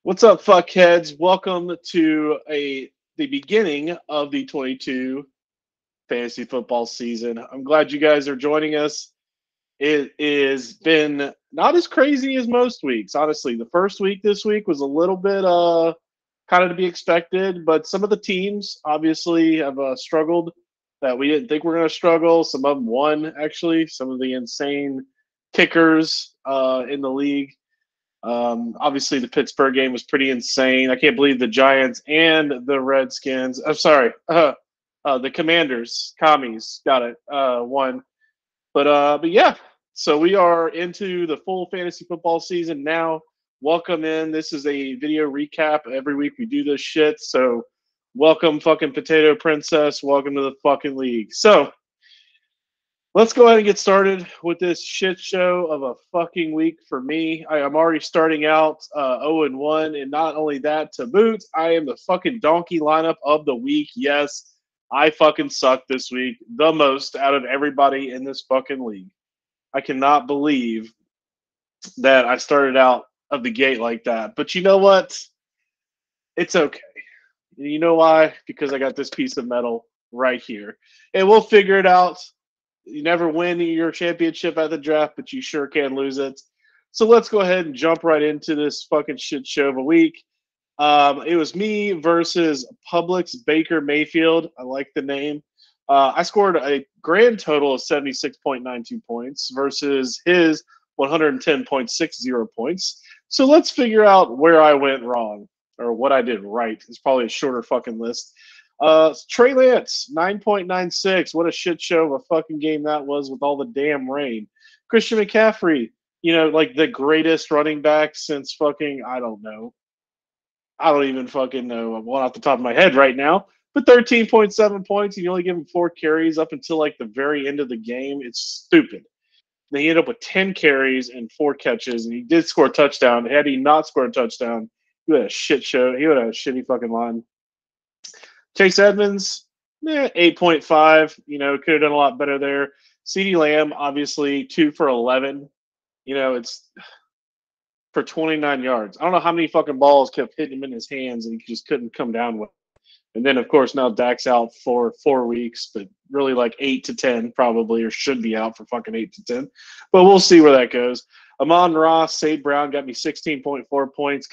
What's up, fuckheads? Welcome to the beginning of the 22 fantasy football season. I'm glad you guys are joining us. It has been not as crazy as most weeks, honestly. The first week this week was a little bit kind of to be expected, but some of the teams obviously have struggled that we didn't think were going to struggle. Some of them won, actually. Some of the insane kickers in the league. Obviously, the Pittsburgh game was pretty insane. I can't believe the Giants and the Redskins. I'm sorry, the Commanders, commies, got it, won. But yeah. So we are into the full fantasy football season now. Welcome in. This is a video recap. Every week we do this shit. So welcome, fucking Potato Princess. Welcome to the fucking league. So let's go ahead and get started with this shit show of a fucking week for me. I am already starting out 0-1, and not only that, to boot, I am the fucking donkey lineup of the week. Yes, I fucking suck this week the most out of everybody in this fucking league. I cannot believe that I started out of the gate like that. But you know what? It's okay. You know why? Because I got this piece of metal right here. And we'll figure it out. You never win your championship at the draft, but you sure can lose it. So let's go ahead and jump right into this fucking shit show of a week. It was me versus Publix Baker Mayfield. I like the name. I scored a grand total of 76.92 points versus his 110.60 points. So let's figure out where I went wrong or what I did right. It's probably a shorter fucking list. Trey Lance, 9.96. What a shit show of a fucking game that was with all the damn rain. Christian McCaffrey, like the greatest running back since fucking, I don't know. I don't even fucking know one off the top of my head right now. But 13.7 points, and you only give him 4 carries up until like the very end of the game. It's stupid. Then he ended up with 10 carries and 4 catches, and he did score a touchdown. Had he not scored a touchdown, he would have a shit show. He would have a shitty fucking line. Chase Edmonds, 8.5. Could have done a lot better there. CeeDee Lamb, obviously, 2 for 11. It's for 29 yards. I don't know how many fucking balls kept hitting him in his hands and he just couldn't come down with. And then, of course, now Dak's out for 4 weeks, but really like 8 to 10 probably, or should be out for fucking 8 to 10. But we'll see where that goes. Amon-Ra, St. Brown got me 16.4 points.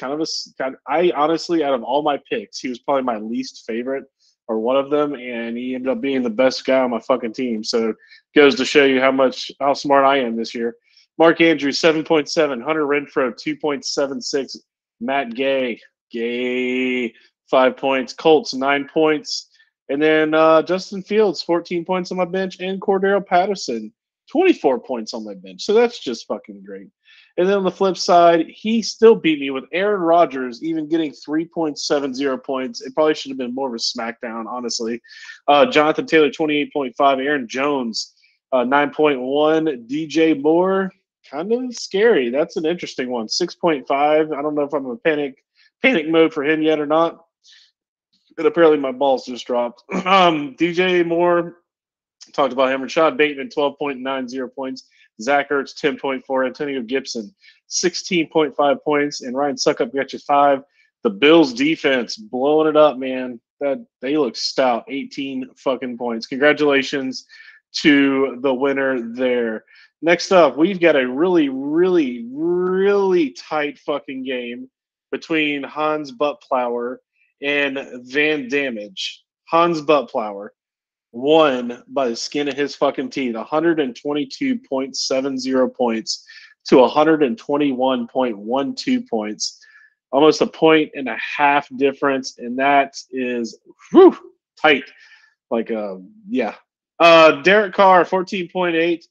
I honestly, out of all my picks, he was probably my least favorite or one of them, and he ended up being the best guy on my fucking team. So it goes to show you how smart I am this year. Mark Andrews, 7.7. Hunter Renfrow, 2.76. Matt Gay, 5 points. Colts, 9 points. And then Justin Fields, 14 points on my bench. And Cordero Patterson, 24 points on my bench. So that's just fucking great. And then on the flip side, he still beat me with Aaron Rodgers even getting 3.70 points. It probably should have been more of a smackdown, honestly. Jonathan Taylor, 28.5. Aaron Jones, 9.1. DJ Moore, kind of scary. That's an interesting one. 6.5. I don't know if I'm in panic mode for him yet or not. And apparently my balls just dropped. DJ Moore, talked about him. Rashad Bateman, 12.90 points. Zach Ertz, 10.4. Antonio Gibson, 16.5 points. And Ryan Suckup got you 5. The Bills defense blowing it up, man. They look stout. 18 fucking points. Congratulations to the winner there. Next up, we've got a really, really, really tight fucking game between Hans Buttplower and Van Damage. Hans Buttplower won by the skin of his fucking teeth, 122.70 points to 121.12 points. Almost a point and a half difference, and that is tight. Yeah. Derek Carr, 14.8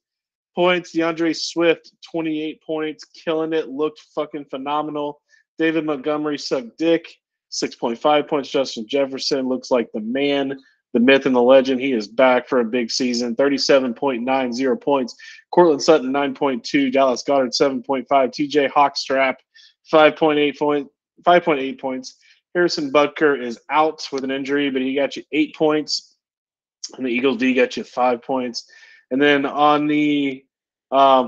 points. DeAndre Swift, 28 points, killing it, looked fucking phenomenal. David Montgomery sucked dick, 6.5 points. Justin Jefferson looks like the man, the myth and the legend. He is back for a big season, 37.90 points. Cortland Sutton, 9.2. Dallas Goedert, 7.5. TJ Hawkstrap, 5.8 points. Harrison Butker is out with an injury, but he got you 8 points. And the Eagles D got you 5 points. And then on the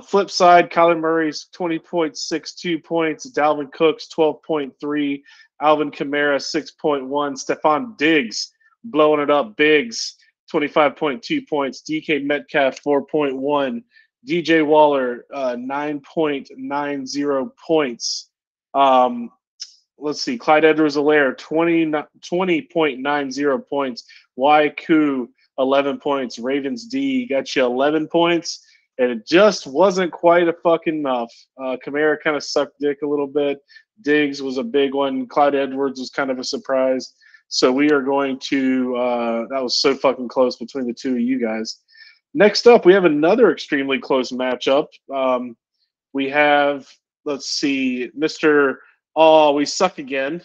Flip side, Kyler Murray's 20.62 points, Dalvin Cook's 12.3, Alvin Kamara 6.1, Stephon Diggs blowing it up, Biggs 25.2 points, DK Metcalf 4.1, DJ Waller 9.90 points. Let's see, Clyde Edwards-Helaire 20.90 points, YQ 11 points, Ravens D got you 11 points. And it just wasn't quite a fucking enough. Kamara kind of sucked dick a little bit. Diggs was a big one. Clyde Edwards was kind of a surprise. So we are going to that was so fucking close between the two of you guys. Next up, we have another extremely close matchup. We have, let's see, Mr. Oh, we suck again.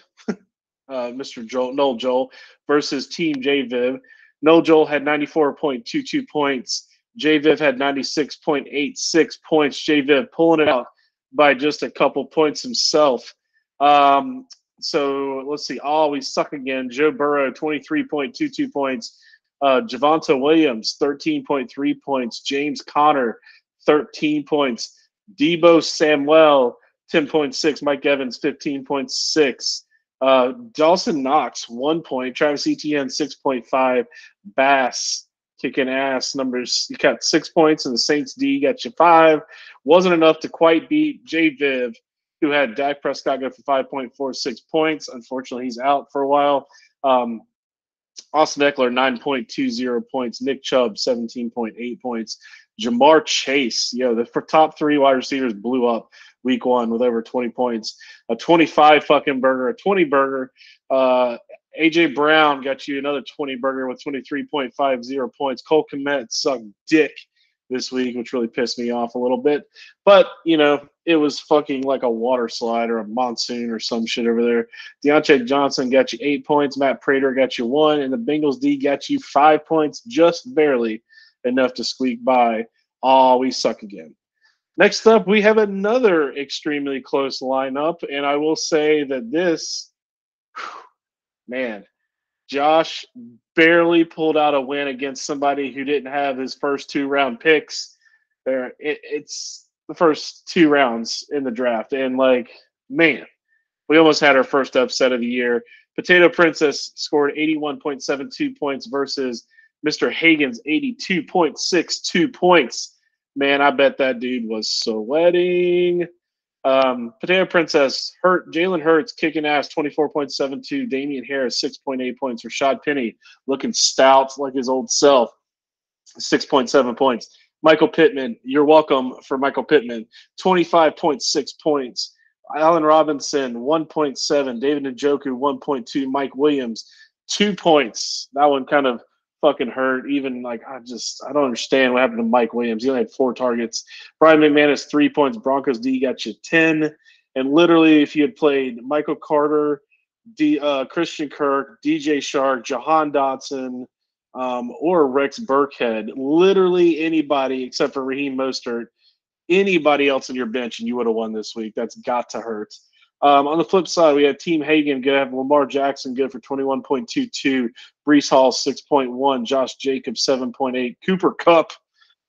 Mr. Noel Joel versus Team JViv. Noel Joel had 94.22 points. JViv had 96.86 points. JViv pulling it out by just a couple points himself. So let's see. Oh, we suck again. Joe Burrow, 23.22 points. Javonte Williams, 13.3 points. James Conner, 13 points. Debo Samuel, 10.6. Mike Evans, 15.6. Dawson Knox, 1 point. Travis Etienne, 6.5. Bass, kicking ass numbers. You got 6 points, and the Saints D got you 5. Wasn't enough to quite beat JViv, who had Dak Prescott go for 5.46 points. Unfortunately, he's out for a while. Austin Eckler, 9.20 points. Nick Chubb, 17.8 points. Jamar Chase, the top three wide receivers blew up week one with over 20 points. A 25 fucking burger, a 20 burger. AJ Brown got you another 20 burger with 23.50 points. Cole Kmet sucked dick this week, which really pissed me off a little bit. But, it was fucking like a water slide or a monsoon or some shit over there. Deontay Johnson got you 8 points. Matt Prater got you 1. And the Bengals D got you 5 points, just barely enough to squeak by. Oh, we suck again. Next up, we have another extremely close lineup. And I will say that this, man, Josh barely pulled out a win against somebody who didn't have his first 2-round picks. It's the first 2 rounds in the draft. And, man, we almost had our first upset of the year. Potato Princess scored 81.72 points versus Mr. Hagen's 82.62 points. Man, I bet that dude was sweating. Potato Princess, Jalen Hurts kicking ass, 24.72. Damian Harris, 6.8 points. Rashad Penny looking stout like his old self, 6.7 points. Michael Pittman, you're welcome for Michael Pittman, 25.6 points. Allen Robinson, 1.7. David Njoku, 1.2. Mike Williams, 2 points. That one kind of fucking hurt. Even I don't understand what happened to Mike Williams. He only had 4 targets. Brian McManus, 3 points. Broncos D got you 10. And literally, if you had played Michael Carter, Christian Kirk, DJ Shark, Jahan Dotson, or Rex Burkhead, literally anybody except for Raheem Mostert, anybody else on your bench, and you would have won this week. That's got to hurt. On the flip side, we have Team Hagen good. Lamar Jackson good for 21.22. Breece Hall 6.1. Josh Jacobs 7.8. Cooper Kupp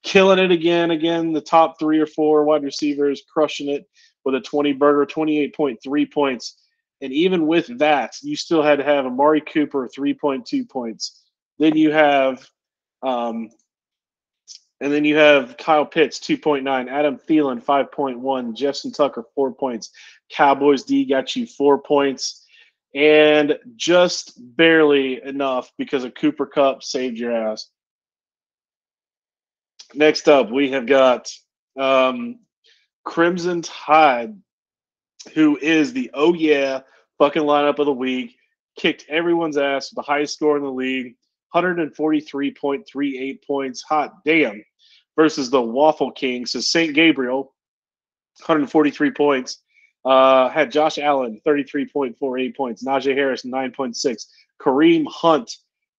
killing it again. The top 3 or 4 wide receivers crushing it with a 20 burger, 28.3 points. And even with that, you still had to have Amari Cooper 3.2 points. Then you have Kyle Pitts, 2.9. Adam Thielen, 5.1. Justin Tucker, 4 points. Cowboys D got you 4 points. And just barely enough because of Cooper Kupp saved your ass. Next up, we have got Crimson Tide, who is the fucking lineup of the week. Kicked everyone's ass with the highest score in the league, 143.38 points. Hot damn. Versus the Waffle Kings. So St. Gabriel, 143 points. Had Josh Allen, 33.48 points. Najee Harris, 9.6. Kareem Hunt,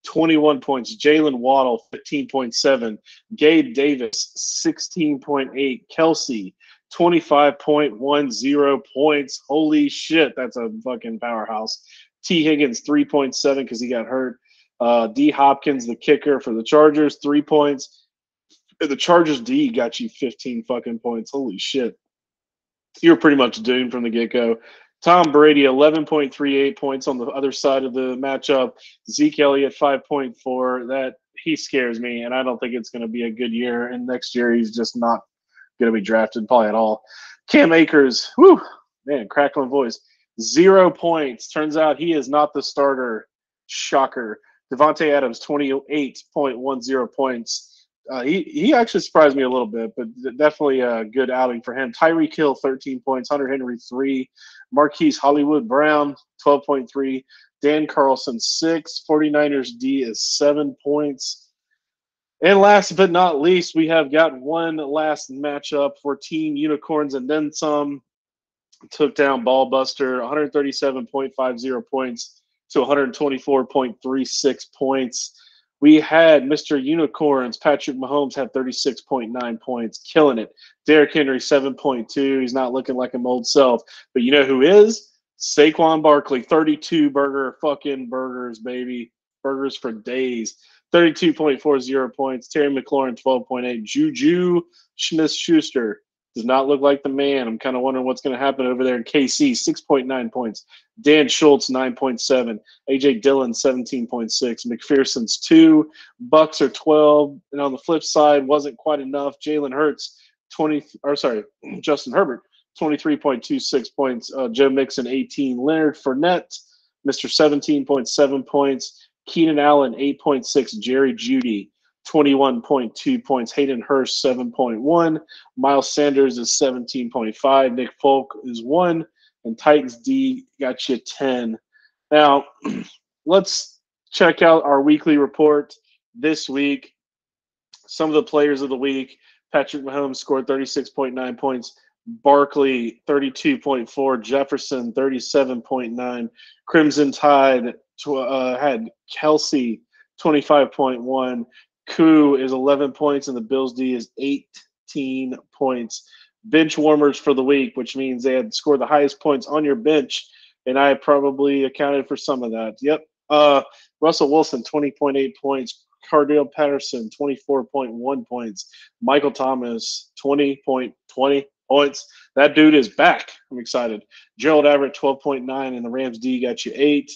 21 points. Jalen Waddle, 15.7. Gabe Davis, 16.8. Kelsey, 25.10 points. Holy shit, that's a fucking powerhouse. T. Higgins, 3.7 because he got hurt. D. Hopkins, the kicker for the Chargers, 3 points. The Chargers D got you 15 fucking points. Holy shit. You're pretty much doomed from the get-go. Tom Brady, 11.38 points on the other side of the matchup. Zeke Elliott, 5.4. That he scares me, and I don't think it's going to be a good year. And next year, he's just not going to be drafted probably at all. Cam Akers, whew, man, crackling voice. 0 points. Turns out he is not the starter. Shocker. Devontae Adams, 28.10 points. He actually surprised me a little bit, but definitely a good outing for him. Tyreek Hill, 13 points. Hunter Henry, 3. Marquise Hollywood Brown, 12.3. Dan Carlson, 6. 49ers D is 7 points. And last but not least, we have got one last matchup for Team Unicorns and then some. Took down Ballbuster, 137.50 points to 124.36 points. We had Mr. Unicorns. Patrick Mahomes had 36.9 points, killing it. Derrick Henry, 7.2. He's not looking like an old self. But you know who is? Saquon Barkley, 32 fucking burgers, baby. Burgers for days. 32.40 points. Terry McLaurin, 12.8. Juju Smith-Schuster does not look like the man. I'm kind of wondering what's going to happen over there in KC. 6.9 points. Dan Schultz, 9.7. A.J. Dillon, 17.6. McPherson's 2. Bucks are 12. And on the flip side, wasn't quite enough. Jalen Hurts, Justin Herbert, 23.26 points. Joe Mixon, 18. Leonard Fournette, Mr. 17.7 points. Keenan Allen, 8.6. Jerry Jeudy, 21.2 points. Hayden Hurst, 7.1. Miles Sanders is 17.5. Nick Folk is 1. And Titans D got you 10. Now, let's check out our weekly report this week. Some of the players of the week. Patrick Mahomes scored 36.9 points. Barkley, 32.4. Jefferson, 37.9. Crimson Tide had Kelsey, 25.1. Koo is 11 points, and the Bills D is 18 points. Bench warmers for the week, which means they had scored the highest points on your bench, and I probably accounted for some of that. Yep. Russell Wilson, 20.8 points. Cardale Patterson, 24.1 points. Michael Thomas, 20.20 points. That dude is back. I'm excited. Gerald Everett, 12.9, and the Rams D got you 8.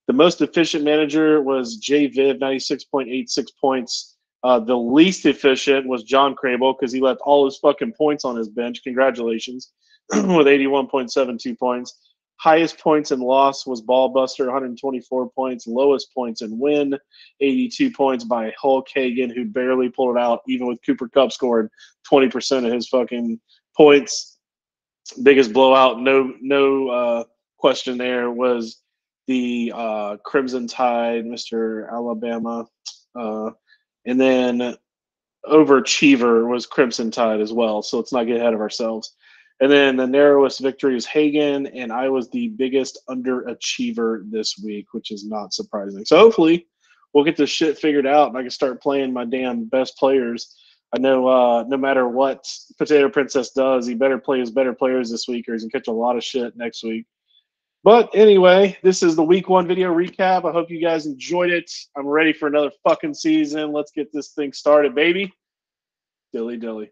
The most efficient manager was Jay Viv, 96.86 points. The least efficient was John Crable because he left all his fucking points on his bench. Congratulations, with 81.72 points. Highest points in loss was Ballbuster, 124 points. Lowest points in win, 82 points by Hulk Hogan, who barely pulled it out, even with Cooper Kupp scoring 20% of his fucking points. Biggest blowout, no question there, was the Crimson Tide, Mr. Alabama. And then overachiever was Crimson Tide as well. So let's not get ahead of ourselves. And then the narrowest victory was Hagen, and I was the biggest underachiever this week, which is not surprising. So hopefully we'll get this shit figured out, and I can start playing my damn best players. I know no matter what Potato Princess does, he better play his better players this week, or he's going to catch a lot of shit next week. But anyway, this is the week 1 video recap. I hope you guys enjoyed it. I'm ready for another fucking season. Let's get this thing started, baby. Dilly dilly.